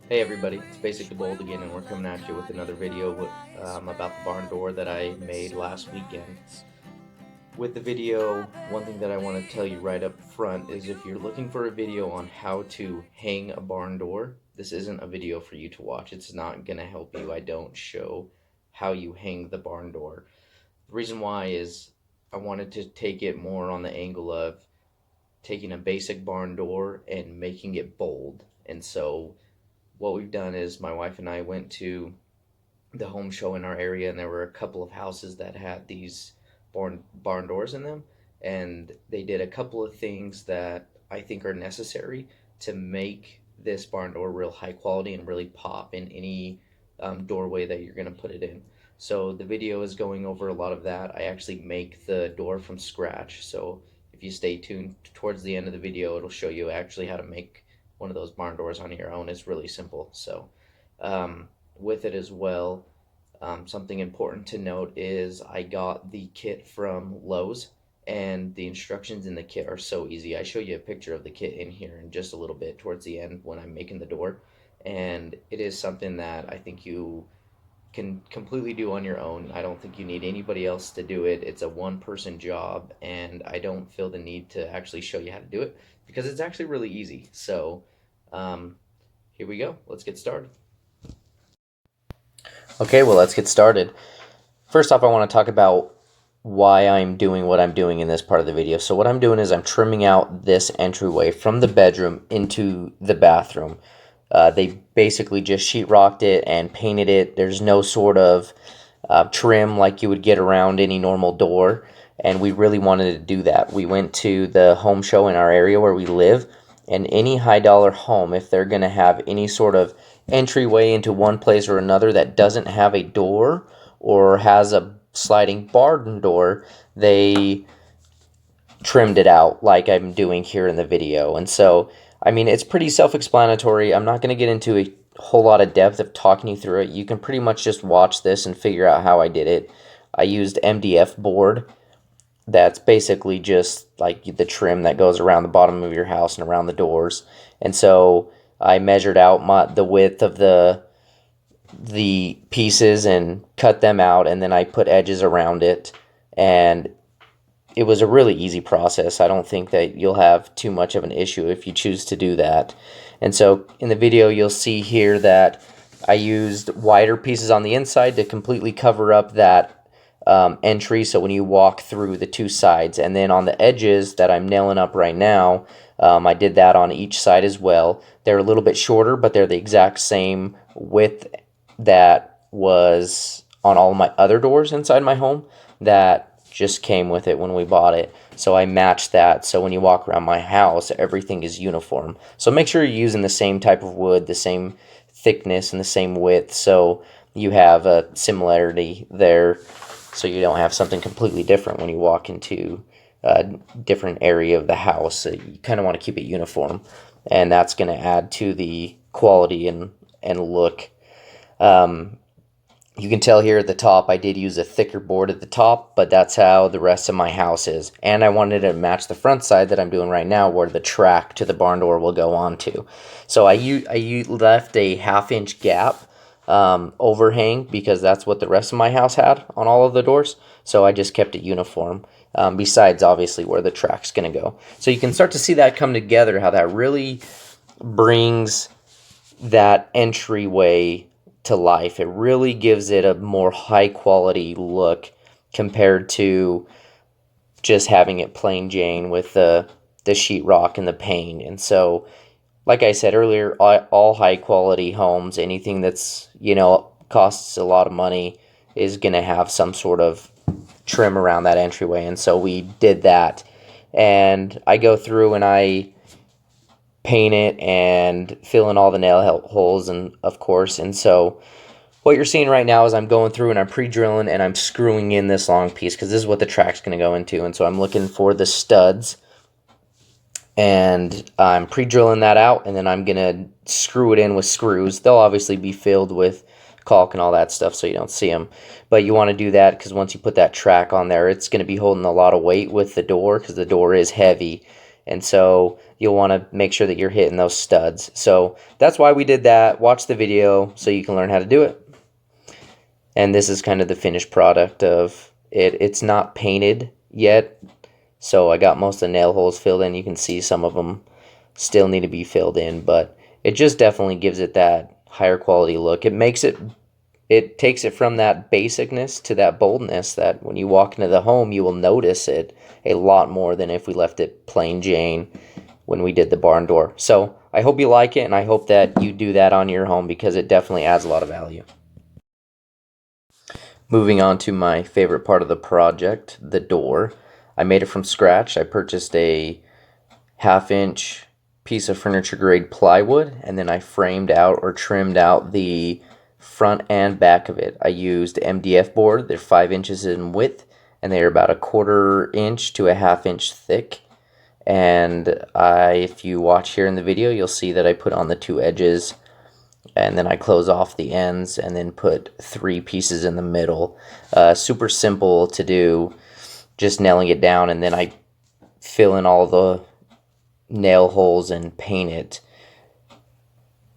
Hey everybody, it's Basically Bold again, and we're coming at you with another video about the barn door that I made last weekend. With the video, one thing that I want to tell you right up front is if you're looking for a video on how to hang a barn door, this isn't a video for you to watch. It's not going to help you. I don't show how you hang the barn door. The reason why is I wanted to take it more on the angle of taking a basic barn door and making it bold. And so what we've done is my wife and I went to the home show in our area, and there were a couple of houses that had these barn doors in them, and they did a couple of things that I think are necessary to make this barn door real high quality and really pop in any doorway that you're going to put it in. So the video is going over a lot of that. I actually make the door from scratch, so if you stay tuned towards the end of the video, it'll show you actually how to make one of those barn doors on your own. It's really simple. So with it as well, something important to note is I got the kit from Lowe's, and the instructions in the kit are so easy. I show you a picture of the kit in here in just a little bit towards the end when I'm making the door, and it is something that I think you can completely do on your own. I don't think you need anybody else to do it. It's a one-person job, and I don't feel the need to actually show you how to do it because it's actually really easy. So here we go. Let's get started. Okay, well, let's get started. First off, I want to talk about why I'm doing what I'm doing in this part of the video. So what I'm doing is I'm trimming out this entryway from the bedroom into the bathroom. They basically just sheetrocked it and painted it. There's no sort of trim like you would get around any normal door, and we really wanted to do that. We went to the home show in our area where we live, and any high dollar home, if they're going to have any sort of entryway into one place or another that doesn't have a door or has a sliding barn door, they trimmed it out like I'm doing here in the video. And so, I mean, it's pretty self-explanatory. I'm not going to get into a whole lot of depth of talking you through it. You can pretty much just watch this and figure out how I did it. I used MDF board. That's basically just like the trim that goes around the bottom of your house and around the doors. And so I measured out the width of the pieces and cut them out, and then I put edges around it, and it was a really easy process. I don't think that you'll have too much of an issue if you choose to do that. And so in the video you'll see here that I used wider pieces on the inside to completely cover up that entry, so when you walk through the two sides, and then on the edges that I'm nailing up right now, I did that on each side as well. They're a little bit shorter, but they're the exact same width that was on all my other doors inside my home that just came with it when we bought it. So I matched that, so when you walk around my house, everything is uniform. So make sure you're using the same type of wood, the same thickness, and the same width, so you have a similarity there, so you don't have something completely different when you walk into a different area of the house. So you kind of want to keep it uniform, and that's going to add to the quality and look. You can tell here at the top I did use a thicker board at the top, but that's how the rest of my house is. And I wanted to match the front side that I'm doing right now, where the track to the barn door will go onto. So I left a 1/2 inch gap overhang, because that's what the rest of my house had on all of the doors, so I just kept it uniform, besides obviously where the track's gonna go. So you can start to see that come together, how that really brings that entryway to life. It really gives it a more high quality look compared to just having it plain Jane with the sheetrock and the paint. And so, like I said earlier, all high quality homes, anything that's, costs a lot of money, is going to have some sort of trim around that entryway. And so we did that. And I go through and I paint it and fill in all the nail holes, and of course. And so what you're seeing right now is I'm going through and I'm pre-drilling and I'm screwing in this long piece, because this is what the track's going to go into. And so I'm looking for the studs, and I'm pre-drilling that out, and then I'm going to screw it in with screws. They'll obviously be filled with caulk and all that stuff so you don't see them, but you want to do that because once you put that track on there, it's going to be holding a lot of weight with the door, because the door is heavy, and so you'll want to make sure that you're hitting those studs. So that's why we did that. Watch the video so you can learn how to do it. And this is kind of the finished product of it. It's not painted yet, so I got most of the nail holes filled in. You can see some of them still need to be filled in, but it just definitely gives it that higher quality look. It takes it from that basicness to that boldness that when you walk into the home, you will notice it a lot more than if we left it plain Jane when we did the barn door. So I hope you like it, and I hope that you do that on your home because it definitely adds a lot of value. Moving on to my favorite part of the project, the door. I made it from scratch. I purchased a 1/2 inch piece of furniture grade plywood, and then I framed out or trimmed out the front and back of it. I used MDF board. They're 5 inches in width, and they're about 1/4 inch to 1/2 inch thick. And if you watch here in the video, you'll see that I put on the 2 edges, and then I close off the ends and then put 3 pieces in the middle. Super simple to do, just nailing it down, and then I fill in all the nail holes and paint it.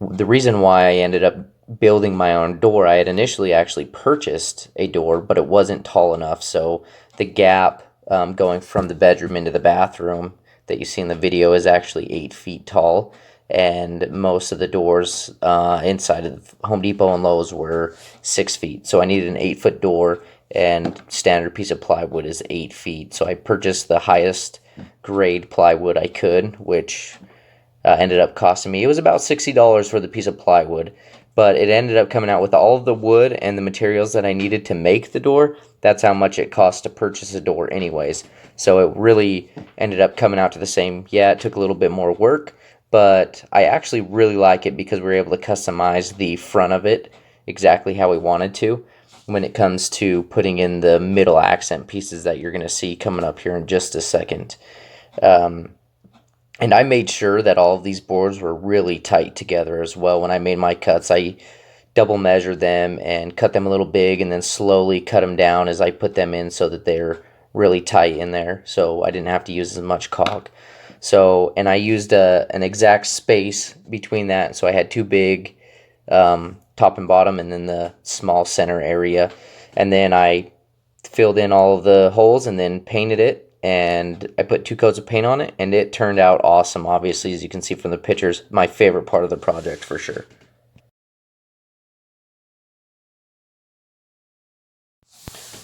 The reason why I ended up building my own door, I had initially actually purchased a door, but it wasn't tall enough, so the gap going from the bedroom into the bathroom that you see in the video is actually 8 feet tall, and most of the doors inside of Home Depot and Lowe's were 6 feet. So I needed an 8-foot door, and standard piece of plywood is 8 feet. So I purchased the highest grade plywood I could, which ended up costing me, it was about $60 for the piece of plywood, but it ended up coming out with all of the wood and the materials that I needed to make the door. That's how much it cost to purchase a door anyways. So it really ended up coming out to the same. Yeah, it took a little bit more work, but I actually really like it because we were able to customize the front of it exactly how we wanted to when it comes to putting in the middle accent pieces that you're going to see coming up here in just a second. And I made sure that all of these boards were really tight together as well. When I made my cuts, I double measured them and cut them a little big, and then slowly cut them down as I put them in so that they're really tight in there, so I didn't have to use as much caulk. So, and I used an exact space between that, so I had 2 big top and bottom, and then the small center area. And then I filled in all of the holes and then painted it, and I put 2 coats of paint on it, and it turned out awesome. Obviously, as you can see from the pictures, my favorite part of the project for sure.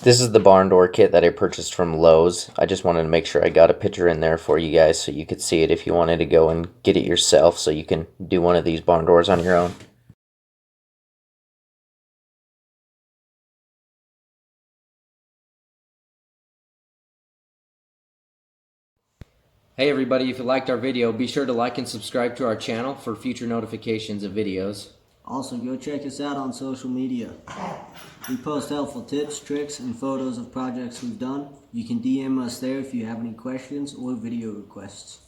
This is the barn door kit that I purchased from Lowe's. I just wanted to make sure I got a picture in there for you guys so you could see it if you wanted to go and get it yourself, so you can do one of these barn doors on your own. Hey everybody, if you liked our video, be sure to like and subscribe to our channel for future notifications of videos. Also, go check us out on social media. We post helpful tips, tricks, and photos of projects we've done. You can DM us there if you have any questions or video requests.